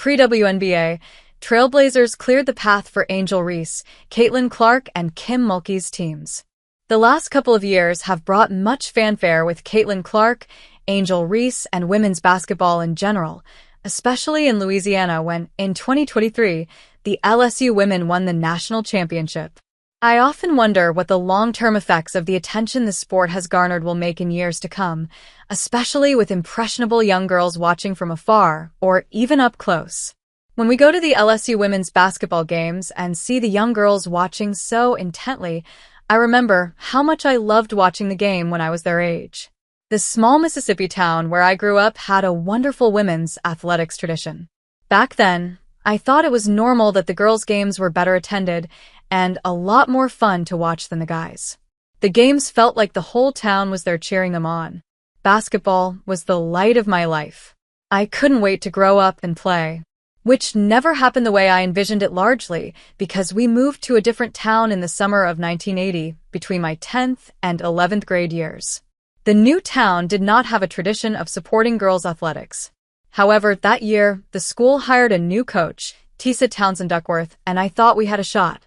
Pre-WNBA, Trailblazers cleared the path for Angel Reese, Clark and Kim Mulkey's teams. The last couple of years have brought much fanfare with Clark, Angel Reese, and women's basketball in general, especially in Louisiana when, in 2023, the LSU women won the national championship. I often wonder what the long-term effects of the attention the sport has garnered will make in years to come, especially with impressionable young girls watching from afar or even up close. When we go to the LSU women's basketball games and see the young girls watching so intently, I remember how much I loved watching the game when I was their age. This small Mississippi town where I grew up had a wonderful women's athletics tradition. Back then, I thought it was normal that the girls' games were better attended and a lot more fun to watch than the guys. The games felt like the whole town was there cheering them on. Basketball was the light of my life. I couldn't wait to grow up and play, which never happened the way I envisioned it, largely because we moved to a different town in the summer of 1980 between my 10th and 11th grade years. The new town did not have a tradition of supporting girls' athletics. However, that year, the school hired a new coach, Tessa Townsend Duckworth, and I thought we had a shot.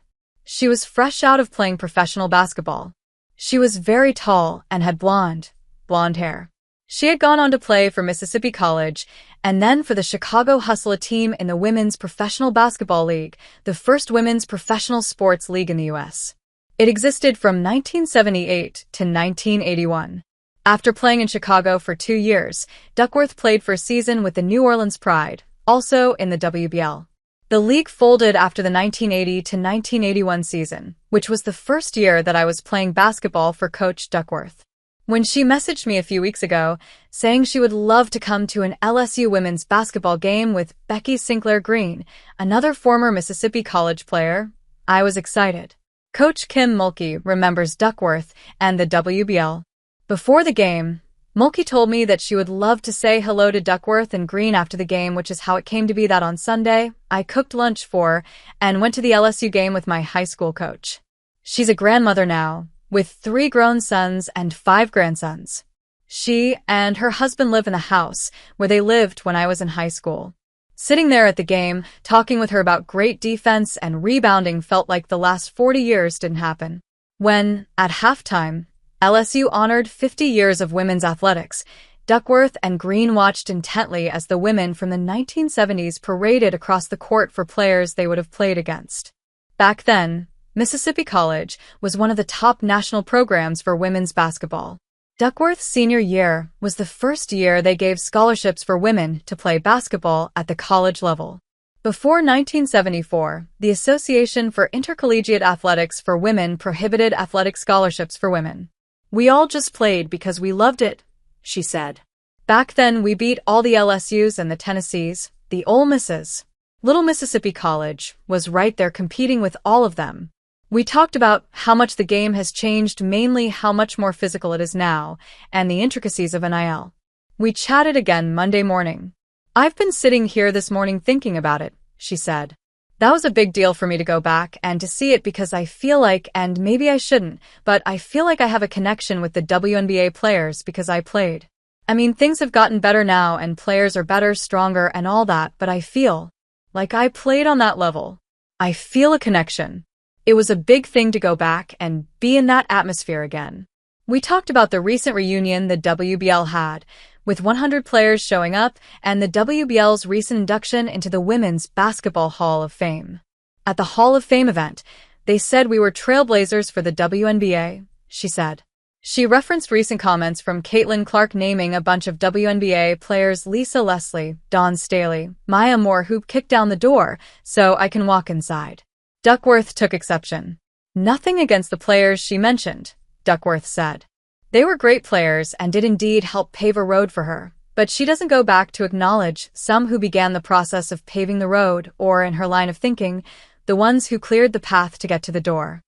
She was fresh out of playing professional basketball. She was very tall and had blonde hair. She had gone on to play for Mississippi College and then for the Chicago Hustle, a team in the Women's Professional Basketball League, the first women's professional sports league in the U.S. It existed from 1978 to 1981. After playing in Chicago for 2 years, Duckworth played for a season with the New Orleans Pride, also in the WBL. The league folded after the 1980 to 1981 season, which was the first year that I was playing basketball for Coach Duckworth. When she messaged me a few weeks ago, saying she would love to come to an LSU women's basketball game with Becky Sinclair Green, another former Mississippi College player, I was excited. Coach Kim Mulkey remembers Duckworth and the WBL. Before the game, Mulkey told me that she would love to say hello to Duckworth and Green after the game, which is how it came to be that on Sunday, I cooked lunch for and went to the LSU game with my high school coach. She's a grandmother now, with 3 grown sons and 5 grandsons. She and her husband live in the house where they lived when I was in high school. Sitting there at the game, talking with her about great defense and rebounding felt like the last 40 years didn't happen. When, at halftime, LSU honored 50 years of women's athletics, Duckworth and Green watched intently as the women from the 1970s paraded across the court for players they would have played against. Back then, Mississippi College was one of the top national programs for women's basketball. Duckworth's senior year was the first year they gave scholarships for women to play basketball at the college level. Before 1974, the Association for Intercollegiate Athletics for Women prohibited athletic scholarships for women. "We all just played because we loved it," she said. Back then, we beat all the LSUs and the Tennessees, the Ole Misses. Little Mississippi College was right there competing with all of them. We talked about how much the game has changed, mainly how much more physical it is now, and the intricacies of NIL. We chatted again Monday morning. "I've been sitting here this morning thinking about it," she said. "That was a big deal for me to go back and to see it because I feel like, and maybe I shouldn't, but I feel like I have a connection with the WNBA players because I played. I mean, things have gotten better now and players are better, stronger and all that, but I feel like I played on that level. I feel a connection. It was a big thing to go back and be in that atmosphere again." We talked about the recent reunion the WBL had, with 100 players showing up, and the WBL's recent induction into the Women's Basketball Hall of Fame. At the Hall of Fame event, they said we were trailblazers for the WNBA, she said. She referenced recent comments from Clark naming a bunch of WNBA players: Lisa Leslie, Dawn Staley, Maya Moore, who kicked down the door so I can walk inside. Duckworth took exception. "Nothing against the players she mentioned," Duckworth said. "They were great players and did indeed help pave a road for her, but she doesn't go back to acknowledge some who began the process of paving the road, or, in her line of thinking, the ones who cleared the path to get to the door."